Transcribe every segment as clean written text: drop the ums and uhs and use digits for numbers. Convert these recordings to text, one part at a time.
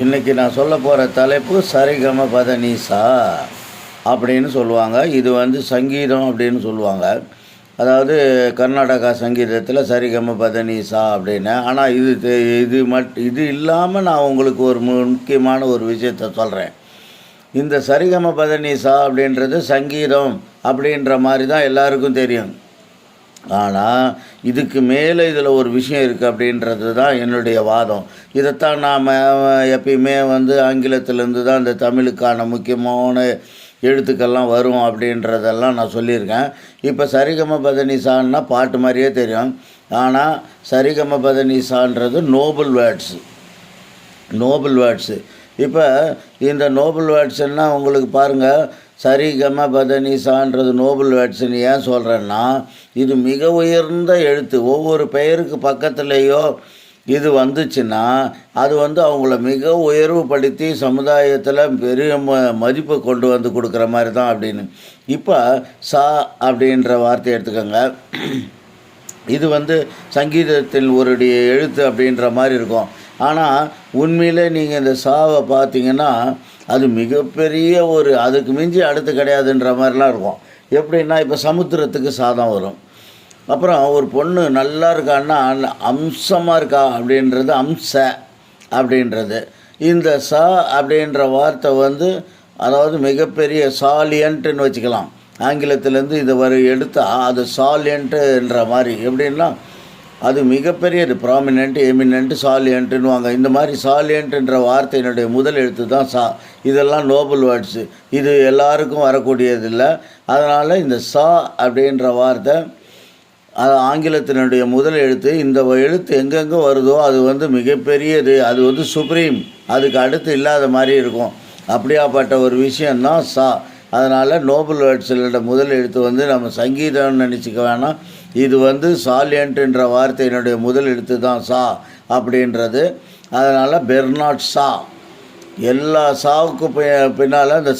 இன்றைக்கி நான் சொல்ல போகிற தலைப்பு சரிகம பதனிசா அப்படின்னு சொல்லுவாங்க. இது சங்கீதம் அப்படின்னு சொல்லுவாங்க. அதாவது கர்நாடகா சங்கீதத்தில் சரிகம பதனிசா அப்படின்னு. ஆனால் இது இல்லாமல் நான் உங்களுக்கு ஒரு முக்கியமான ஒரு விஷயத்த சொல்கிறேன். இந்த சரிகம பதனிசா அப்படின்றது சங்கீதம் அப்படின்ற மாதிரி தான் எல்லாருக்கும் தெரியும். ஆனால் இதுக்கு மேலே இதில் ஒரு விஷயம் இருக்குது அப்படின்றது தான் என்னுடைய வாதம். இதைத்தான் நாம் எப்பயுமே ஆங்கிலத்திலேருந்து தான் இந்த தமிழுக்கான முக்கியமான எழுத்துக்கள்லாம் வரும் அப்படின்றதெல்லாம் நான் சொல்லியிருக்கேன். இப்போ சரிகம பதனிசான்னா பாட்டு மாதிரியே தெரியும். ஆனால் சரிகம பதனிசான்றது நோபல் வேர்ட்ஸு. இப்போ இந்த நோபல் வேர்ட்ஸ்னால் உங்களுக்கு பாருங்கள், சரிகம பதனிசான்றது நோபல் வேர்ட்ஸ்ன்னு ஏன் சொல்கிறேன்னா, இது மிக உயர்ந்த எழுத்து. ஒவ்வொரு பெயருக்கு பக்கத்துலேயோ இது வந்துச்சுன்னா அது அவங்கள மிக உயர்வுபடுத்தி சமுதாயத்தில் பெரிய மதிப்பை கொண்டு கொடுக்குற மாதிரி தான் அப்படின்னு. இப்போ சா அப்படின்ற வார்த்தை எடுத்துக்கோங்க. இது சங்கீதத்தில் ஒரு எழுத்து அப்படின்ற மாதிரி இருக்கும். ஆனால் உண்மையிலே நீங்கள் இந்த சாவை பார்த்தீங்கன்னா அது மிகப்பெரிய அதுக்கு மிஞ்சி அடுத்து கிடையாதுன்ற மாதிரிலாம் இருக்கும். எப்படின்னா, இப்போ சமுத்திரத்துக்கு சாதம் வரும். அப்புறம் ஒரு பொண்ணு நல்லா இருக்கான்னா அம்சமாக இருக்கா அப்படின்றது அம்ச அப்படின்றது. இந்த சா அப்படின்ற வார்த்தை அதாவது மிகப்பெரிய சாலியன்ட்டுன்னு வச்சுக்கலாம். ஆங்கிலத்திலேருந்து இதை எடுத்தால் அது சாலியன்ட்டுன்ற மாதிரி. எப்படின்னா அது மிகப்பெரியது. ப்ராமினென்ட், எமினென்ட், சாலியன்ட்டுன்னுவாங்க. இந்த மாதிரி சாலியன்ட்டுன்ற வார்த்தையினுடைய முதல் எழுத்து தான் சா. இதெல்லாம் நோபல் வேர்ட்ஸு. இது எல்லாருக்கும் வரக்கூடியதில்லை. அதனால் இந்த சா அப்படின்ற வார்த்தை ஆங்கிலத்தினுடைய முதல் எழுத்து. இந்த எழுத்து எங்கெங்கே வருதோ அது மிகப்பெரியது. அது சுப்ரீம். அதுக்கு அடுத்து இல்லாத மாதிரி இருக்கும். அப்படியாப்பட்ட ஒரு விஷயந்தான் சா. அதனால் நோபல் வேர்ட்ஸோட முதல் எழுத்து நம்ம சங்கீதம்னு நினச்சிக்க வேணாம். இது சாலியன்ட்டுன்ற வார்த்தையினுடைய முதல் எழுத்து தான் சா அப்படின்றது. அதனால் பெர்னாட் ஷா. எல்லா சாவுக்கு பின்னால் இந்த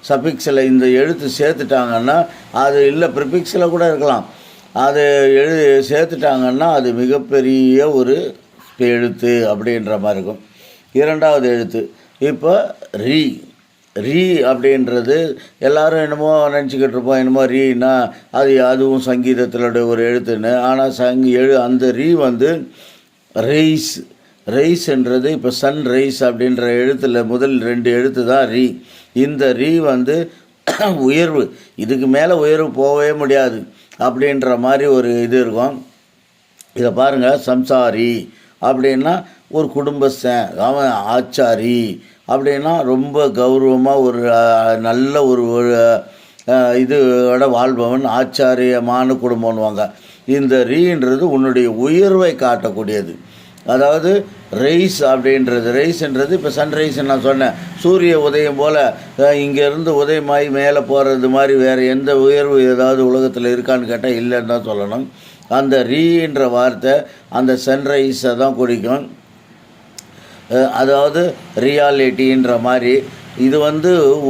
சஃபிக்ஸில் இந்த எழுத்து சேர்த்துட்டாங்கன்னா, அது இல்லை ப்ரிஃபிக்ஸில் கூட இருக்கலாம், அது சேர்த்துட்டாங்கன்னா அது மிகப்பெரிய ஒரு எழுத்து அப்படின்ற மாதிரி இருக்கும். இரண்டாவது எழுத்து இப்போ ரீ அப்படின்றது எல்லாரும் என்னமோ நினச்சிக்கிட்டு இருப்போம், என்னமோ ரீனா அதுவும் சங்கீதத்தினுடைய ஒரு எழுத்துன்னு. ஆனால் அந்த ரீ ரைஸ்ன்றது இப்போ சன் ரைஸ் அப்படின்ற எழுத்தில் முதல் 2 எழுத்து தான் ரீ. இந்த ரீ உயர்வு, இதுக்கு மேலே உயர்வு போகவே முடியாது அப்படின்ற மாதிரி ஒரு இது இருக்கும். இதை பாருங்கள், சம்சாரி அப்படின்னா ஒரு குடும்பஸ்தன், அவன் ஆச்சாரி அப்படின்னா ரொம்ப கௌரவமாக ஒரு நல்ல ஒரு இதோட வாழ்பவன், ஆச்சாரியமான குடும்பம்னுவாங்க. இந்த ரீன்றது உன்னுடைய உயர்வை காட்டக்கூடியது. அதாவது ரைஸ்ன்றது இப்போ சன்ரைஸ் நான் சொன்னேன், சூரிய உதயம் போல் இங்கேருந்து உதயமாகி மேலே போகிறது மாதிரி வேறு எந்த உயர்வு ஏதாவது உலகத்தில் இருக்கான்னு கேட்டால் இல்லைன்னு தான் சொல்லணும். அந்த ரீன்ற வார்த்தை அந்த சன்ரைஸை தான் குறிக்கும். அதாவது ரியாலிட்டின்ற மாதிரி. இது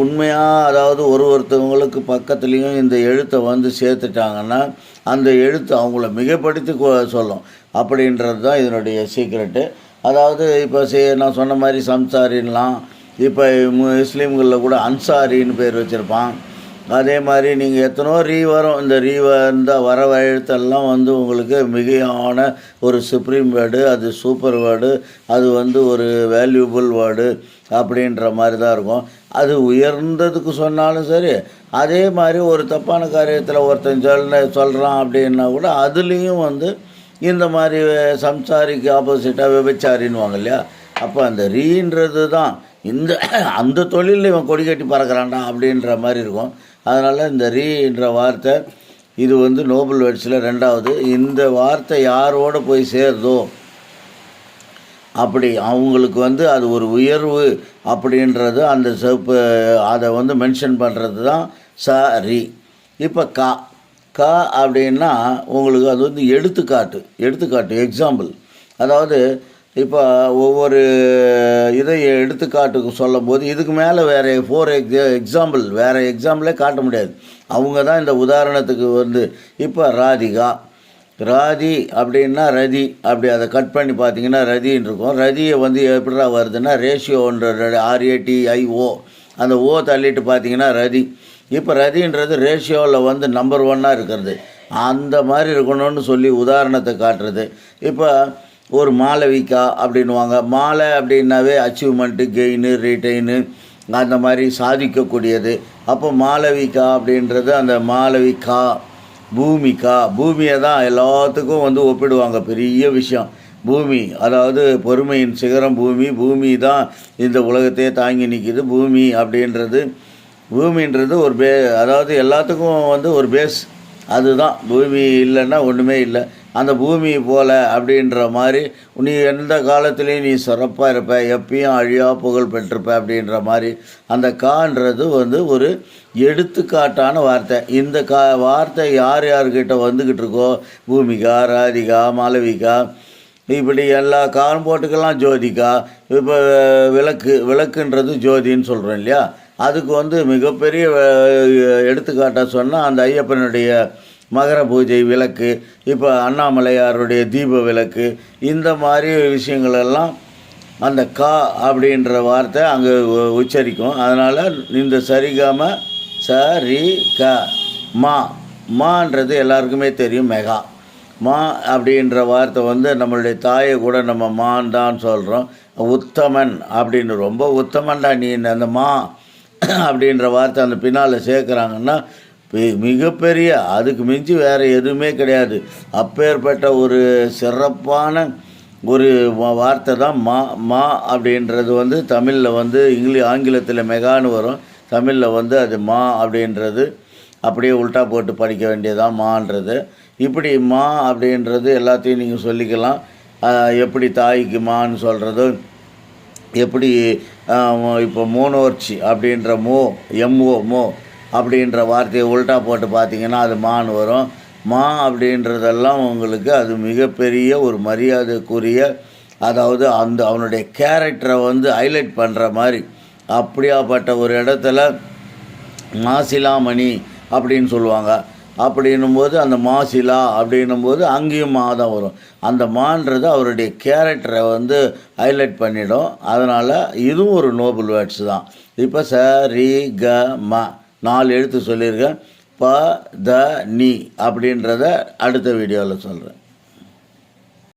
உண்மையாக, அதாவது ஒருத்தவங்களுக்கு பக்கத்துலேயும் இந்த எழுத்தை சேர்த்துட்டாங்கன்னா அந்த எழுத்து அவங்கள மிகப்படுத்தி சொல்லும் அப்படின்றது தான் இதனுடைய சீக்ரெட்டு. அதாவது இப்போ நான் சொன்ன மாதிரி சம்சாரின்லாம், இப்போ முஸ்லீம்களில் கூட அன்சாரின்னு பேர் வச்சுருப்பான். அதே மாதிரி நீங்கள் எத்தனோ ரீ வரும். இந்த ரீ வர எழுத்தெல்லாம் உங்களுக்கு மிகையான ஒரு சுப்ரீம் வேர்டு, அது சூப்பர் வேர்டு, அது ஒரு வேல்யூபிள் வேர்டு அப்படின்ற மாதிரி தான் இருக்கும். அது உயர்ந்ததுக்கு சொன்னாலும் சரி, அதே மாதிரி ஒரு தப்பான காரியத்தில் ஒருத்தன் சொல்கிறான் அப்படின்னா கூட அதுலேயும் இந்த மாதிரி சம்சாரிக்கு ஆப்போசிட்டாக விபச்சாரின்னுவாங்க இல்லையா. அப்போ அந்த ரீன்றது தான் அந்த தொழிலில் இவன் கொடி கட்டி பறக்கிறான்டா அப்படின்ற மாதிரி இருக்கும். அதனால் இந்த ரீன்ற வார்த்தை இது நோபல் வேர்ட்ஸில் 2வது. இந்த வார்த்தை யாரோடு போய் சேருதோ அப்படி அவங்களுக்கு அது ஒரு உயர்வு அப்படின்றது அந்த அதை மென்ஷன் பண்ணுறது தான் ச ரீ. இப்போ கா அப்படின்னா உங்களுக்கு அது எடுத்துக்காட்டு எக்ஸாம்பிள். அதாவது இப்போ ஒவ்வொரு இதை எடுத்துக்காட்டுக்கு சொல்லும் போது இதுக்கு மேலே வேறு 4 எக்ஸாம்பிள் வேறு எக்ஸாம்பிளே காட்ட முடியாது. அவங்க தான் இந்த உதாரணத்துக்கு இப்போ ராதிகா, ராதி அப்படின்னா ரதி, அப்படி அதை கட் பண்ணி பார்த்தீங்கன்னா ரதின்னு இருக்கும். ரதியை வந்து எப்படிடா வருதுன்னா ரேஷியோன்ற RATIO, அந்த ஓ தள்ளிட்டு பார்த்தீங்கன்னா ரதி. இப்போ ரதின்றது ரேஷியோவில் வந்து நம்பர் 1 இருக்கிறது. அந்த மாதிரி இருக்கணும்னு சொல்லி உதாரணத்தை காட்டுறது. இப்போ ஒரு மாளவிகா அப்படின்வாங்க. மாலை அப்படின்னாவே அச்சீவ்மெண்ட்டு, கெயினு, ரிட்டைனு, அந்த மாதிரி சாதிக்கக்கூடியது. அப்போ மாளவிகா அப்படின்றது அந்த மாளவிகா. பூமிகா, பூமியை தான் எல்லாத்துக்கும் வந்து ஒப்பிடுவாங்க. பெரிய விஷயம் பூமி, அதாவது பொறுமையின் சிகரம் பூமி. பூமி தான் இந்த உலகத்தையே தாங்கி நிற்கிது. பூமி பூமின்றது ஒரு அதாவது எல்லாத்துக்கும் வந்து ஒரு பேஸ். அதுதான் பூமி இல்லைன்னா ஒன்றுமே இல்லை. அந்த பூமி போல் அப்படின்ற மாதிரி நீ எந்த காலத்துலேயும் நீ சிறப்பாக இருப்ப, எப்பயும் அழியா புகழ் பெற்றிருப்ப அப்படின்ற மாதிரி அந்த கான்றது வந்து ஒரு எடுத்துக்காட்டான வார்த்தை. இந்த வார்த்தை யார் யார்கிட்ட வந்துக்கிட்டு இருக்கோ, பூமிகா, ராதிகா, மாளவிகா, இப்படி எல்லா காலம் போட்டுக்கெல்லாம் ஜோதிகா. இப்போ விளக்குன்றது ஜோதின்னு சொல்கிறோம் இல்லையா, அதுக்கு வந்து மிகப்பெரிய எடுத்துக்காட்டாக சொன்னால் அந்த ஐயப்பனுடைய மகர பூஜை விளக்கு, இப்போ அண்ணாமலையாருடைய தீப விளக்கு, இந்த மாதிரி விஷயங்களெல்லாம் அந்த கா அப்படின்ற வார்த்தை அங்கே உச்சரிக்கும். அதனால் இந்த சரிகம சரி க மான்றது எல்லாருக்குமே தெரியும். மெகா மா அப்படின்ற வார்த்தை வந்து நம்மளுடைய தாயை கூட நம்ம மான் தான் சொல்கிறோம். உத்தமன் அப்படின்னு, ரொம்ப உத்தமன்டா நீ, அந்த மா அப்படின்ற வார்த்தை அந்த பின்னால் சேர்க்குறாங்கன்னா மிகப்பெரிய, அதுக்கு மிஞ்சி வேறு எதுவுமே கிடையாது. அப்பேற்பட்ட ஒரு சிறப்பான ஒரு வார்த்தை தான் மா அப்படின்றது வந்து தமிழில் வந்து ஆங்கிலத்தில் மெகான்னு வரும். தமிழில் வந்து அது மா அப்படின்றது அப்படியே உல்ட்டா போட்டு படிக்க வேண்டியதான் மான்றது. இப்படி மா அப்படின்றது எல்லாத்தையும் நீங்கள் சொல்லிக்கலாம். எப்படி தாய்க்கு மான்னு சொல்கிறது, எப்படி இப்போ மோனோர்ச்சி அப்படின்ற மோ அப்படின்ற வார்த்தையை உல்ட்டா போட்டு பார்த்தீங்கன்னா அது மான்னு வரும். மா அப்படின்றதெல்லாம் உங்களுக்கு அது மிகப்பெரிய ஒரு மரியாதைக்குரிய, அதாவது அவனுடைய கேரக்டரை வந்து ஹைலைட் பண்ணுற மாதிரி. அப்படியாப்பட்ட ஒரு இடத்துல மாசிலாமணி அப்படின்னு சொல்லுவாங்க. அப்படின்னும்போது அந்த மாசிலா அப்படின்னும்போது அங்கேயும் மா தான் வரும். அந்த மான்றது அவருடைய கேரக்டரை வந்து ஹைலைட் பண்ணிடும். அதனால் இதுவும் ஒரு நோபல் வேர்ட்ஸ் தான். இப்போ ச ரி க ம 4 எழுத்து சொல்லியிருக்கேன். ப த நீ அப்படின்றத அடுத்த வீடியோவில் சொல்கிறேன்.